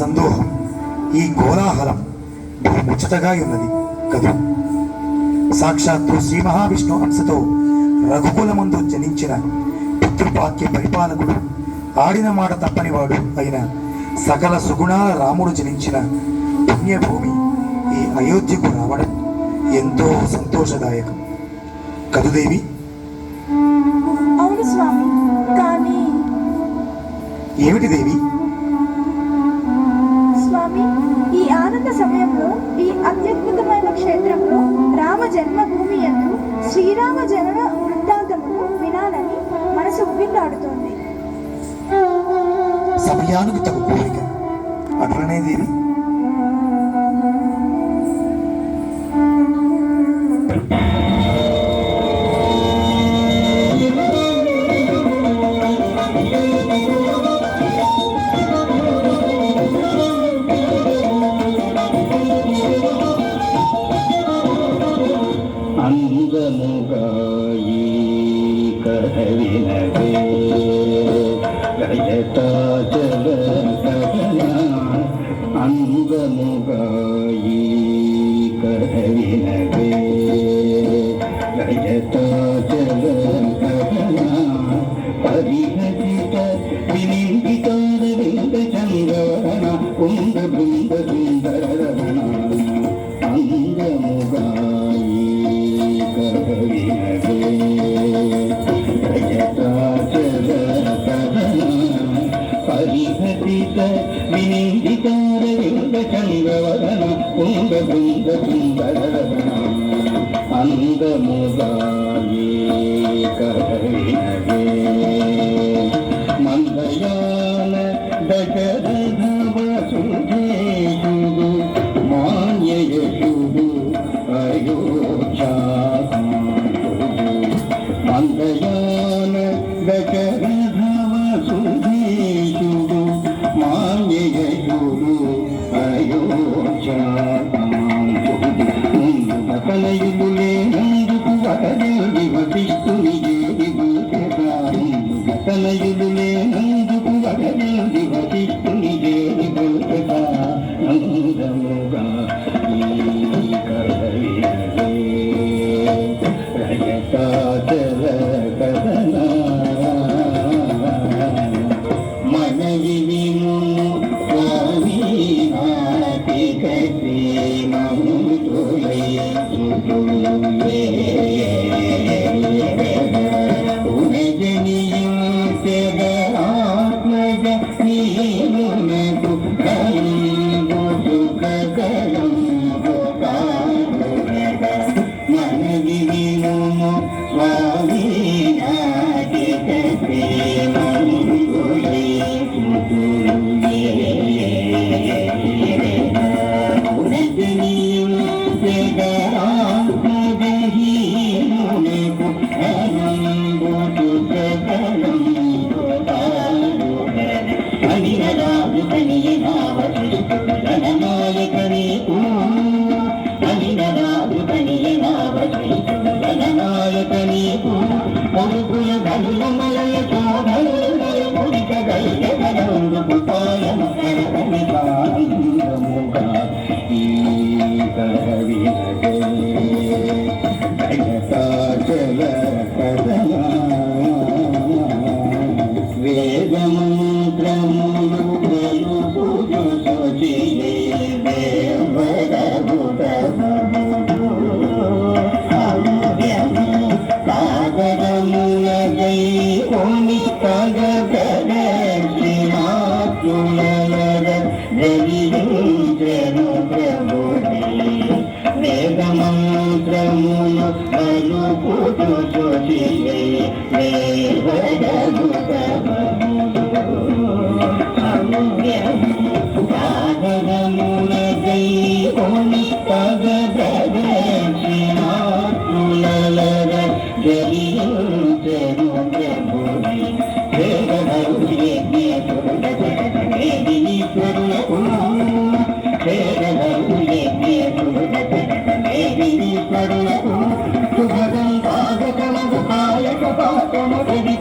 సందోహం, ఈ కోలాహలం ముచ్చటగా ఉన్నది కదూ. సాక్షాత్తు శ్రీ మహావిష్ణు అంశతో రఘుకులమందు జనించిన పితృపాక్య పరిపాలకుడు, ఆడిన మాట తప్పనివాడు అయిన సకల సుగుణాల రాముడు జనించిన పుణ్యభూమి ఈ అయోధ్యకు రావడం ఎంతో సంతోషదాయకం కదుదేవి. అవును స్వామి, కానీ ఏమిటి దేవి? స్వామి, ఈ ఆనంద సమయంలో ఈ అత్యద్భుతమైన క్షేత్రంలో రామ జన్మభూమి యందు శ్రీరామ జనన వృత్తాంతమును వినాలని మనసు ఉవ్విళ్ళాడుతోంది. సమయానికి తగు కోరిక అట్లనే దేవి. మందయాన దశరథవసుదేవుడు మాన్యయుడు అయోధ్యాకాంతుడు. మందయాన దశరథవసుదేవుడు మాన్యయుడు అయోధ్యాకాంతుడు. కలయులు లేనందుకు వరదేవి వశిష్ఠుని చేరి కలయులు లేనందుకు వరదేవి వశిష్ఠుని చేరి అందముగా ఈ రజతాచల కథన మనవి విను స్వామి నాటిక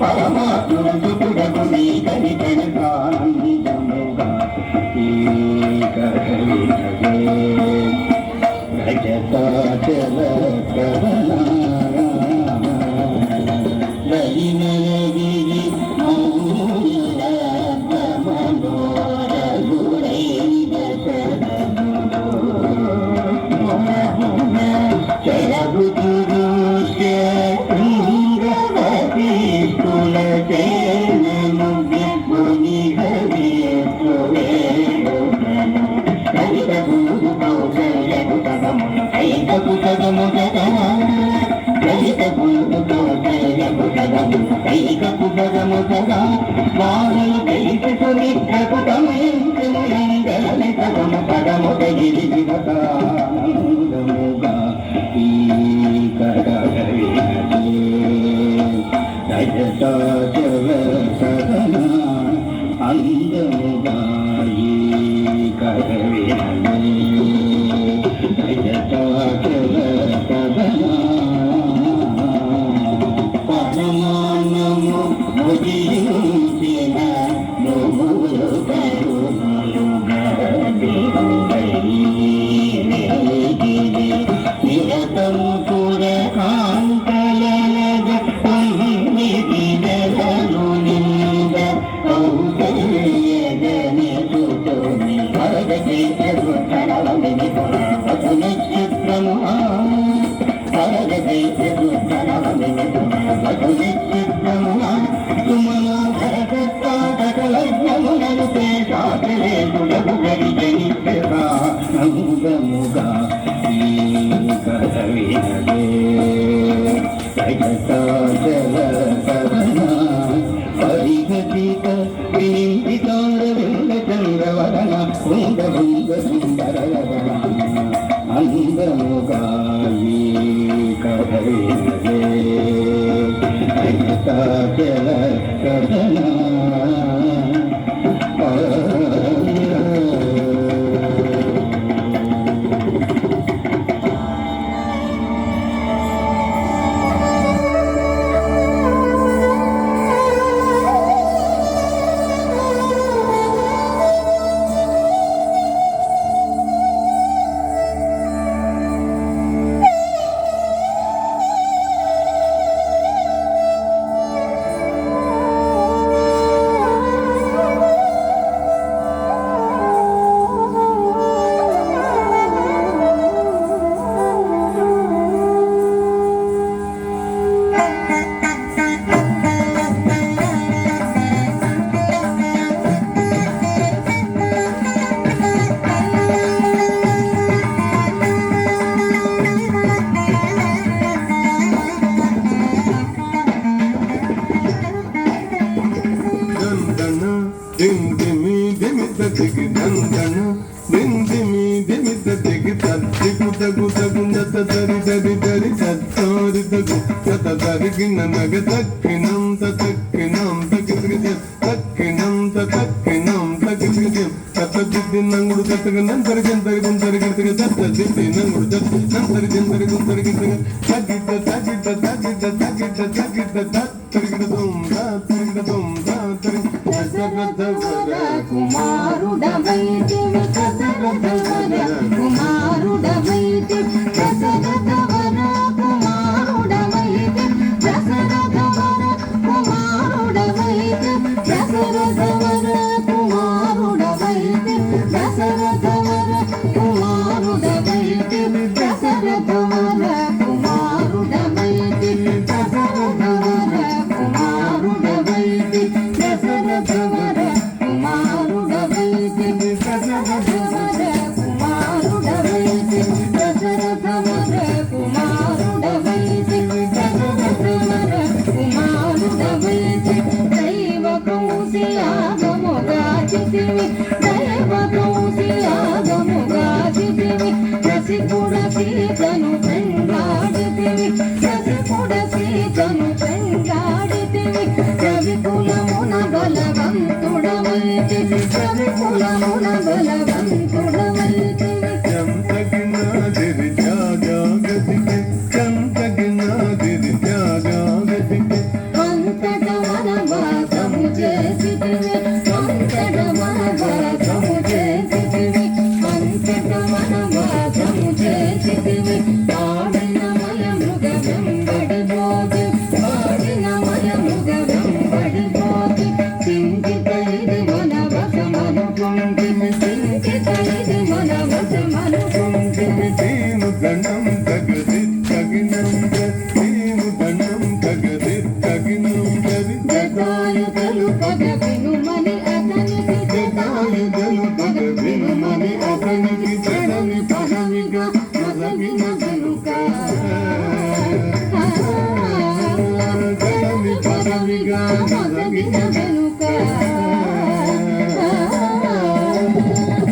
పరమాత్మ రజతాచల కవనా లలినగిరి అందముగా పరమాన్నము భుజించిన నిరతము పుర కాంతలగ నింద ఔదయగని సుతోని భరగతి సగుణవమిని పునఃచిత్రము భరగతి సగుణవమిని పునఃచిత్రము సుమనా భరగత్తాటకలగ్నమునను పేషాటలే గుడగు గరిజని ప్రసానముగముగా ఈ కదవినదే రజతాచల కవనా పరిగతిక వినిందితారవింద చంద్రవదన కుందభుంగ సుందరవదన అందముగా ఈ కదవినదే రజతాచల కవనా చేసి మొదగిన వెనుక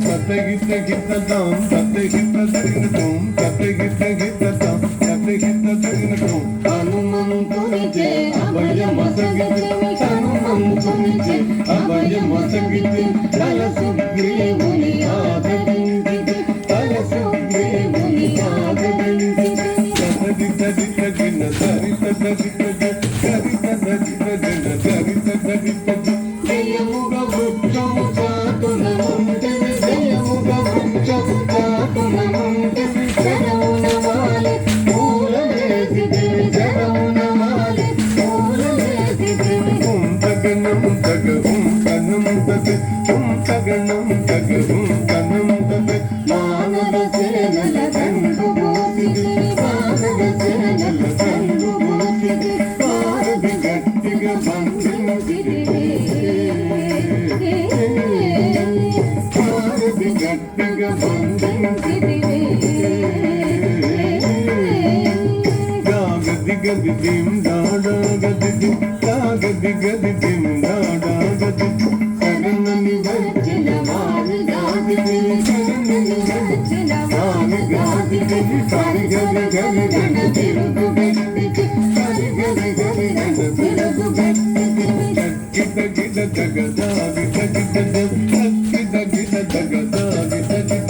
తత్తగిత్త గిత్తతాం తత్తగిత్త తరిగినతాం తత్తగిత్త గిత్తతాం తత్తగిత్త తరిగినతాం హనుమంతునిచే అభయమసగితి హనుమంతునిచే అభయమసగితి తల సుగ్రీవుని ఆదరించితి తల సుగ్రీవుని ఆదరించితి తత్తగిత్త గిన్న సరిత తగిత్త సరిత తగిత్త గిన్న సరిత తగిత్త జయముగ వృక్షము చాటున ఉంటది జయముగ వృక్షము చాటున ఉంటది జరమున వాలి పూల వేసిదివి జరమున వాలి పూల వేసిదివి తగనం తగ కనం తగ తగనం తగ కనం తగ మానవ సేనల దండు పోసిదివి మానవ సేనల దండు పోసిది మారది గట్టిగా బంధించిదివి మారది గట్టిగా బంధించిదివి గది గది దిం దాడా గది దిం గది గది దిం దాడా గది శరణని వచ్చిన వారి గాదివి శరణని వచ్చిన వారి గాదివి సరి గరి గరి గణ తిరుగు గట్టికి సరి గరి గరి గణ తిరుగు గట్టికి గిద గిద దగ దాగి దగిద గిద గిద దగ దాగి దగిద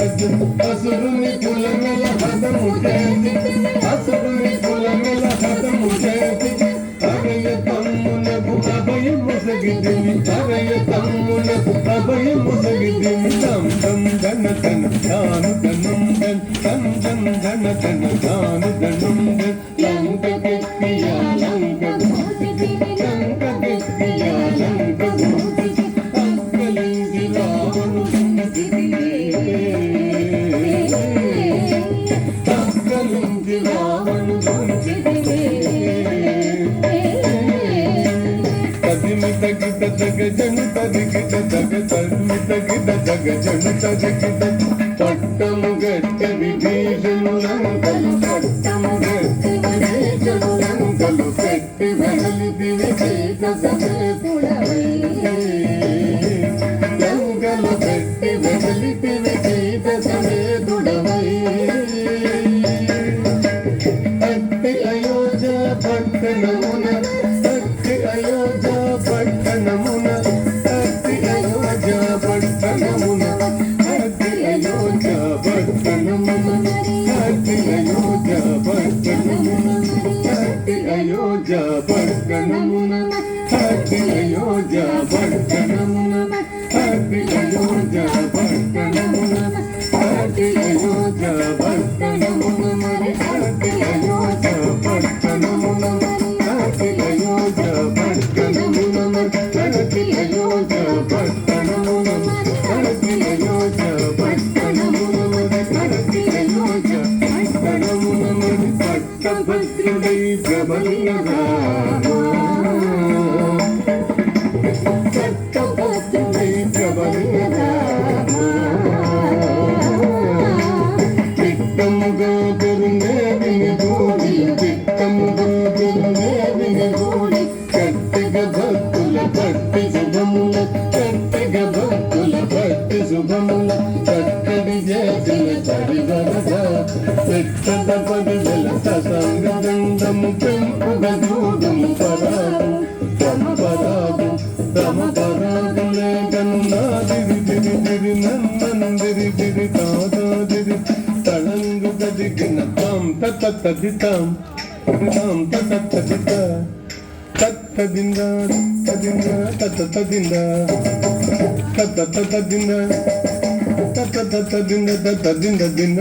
అసురుని కులమెల హదము చేసితి అసురుని కులమెల హదము చేసితి అభయ తమ్మునకు అభయము సగిదిమి అభయ తమ్మునకు అభయము సగిదిమి తం తం ధన ధన ధాను ధనం ధన్ తం తం ధన ధన ధాను ధనం ధన్ లంక గట్టియా లంక భూతివి లంక గట్టియా లంక భూతివి అక్కలింది రావణు అక్కలింది రావణు తదిమి తగిద దగ జను తదిగిద దగ తదిమి తగిద దగ జను తదిగిద పట్టము గట్ట విభీషణులంకలు పట్టము గట్టి విభీషణులంకలు పెట్టి వెడలిదివి సీత సమేతుడవై లంకలు పెట్టి వెడలిదివి సీత సమేతుడవై అట్టి అయోధ్య పట్టణమున అట్టి అయోధ్య పట్టణమున అట్టి అయోధ్య పట్టణమున అట్టి అయోధ్య పట్టణమున అట్టి అయోధ్య పట్టణమున అట్టి అయోధ్య పట్టణమున అట్టి అయోధ్య పట్టణమున అట్టి అయోధ్య పట్టణమున అట్టి అయోధ్య పట్టణమున మరి అట్టి అయోధ్య పట్టణమున అట్టి అయోధ్య పట్టణమున అట్టి అయోధ్య పట్టణమున అట్టి అయోధ్య పట్టణమున అట్టి అయోధ్య పట్టణమున పట్టభద్రుడై ప్రబలినగా పట్టభద్రుడై ప్రబలినగా చిత్తముగా పెరుందేవిని గూడి చిత్తముగా పెరుందేవిని గూడి కట్టిగా భక్తుల పట్టి శుభముల కట్టిగా భక్తుల పట్టి శుభముల కట్టడి చేసిన చడివరగా పెట్టద పడిదల ససంగదండము పెంపుగా దూడము పరాగు తమ పరాగు తమ పరాగులే గన్నాదిరి దిరి దిరి నన్నందిరి దిరి తాదాదిరి తళంగు గదిగిన తాం తత తదితాం తాం తత తదిత తత్తదింద తదింద తత తదింద తత తదింద తత తదింద తదింద దింద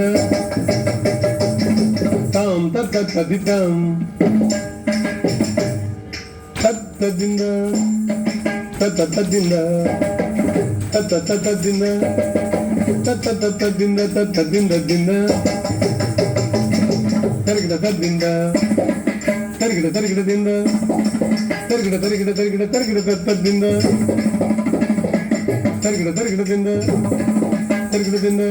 తాం తత తదితాం తత్తదింద తత తదింద తత తదింద తత తదింద తదింద దింద తరిగిడ తదింద తరిగిడ తరిగిడ దింద తరిగిడ తరిగిడ తరిగిడ తరిగిడ తదింద తరిగిడ తరిగిడ దింద తరిగిడ దింద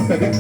Thank you.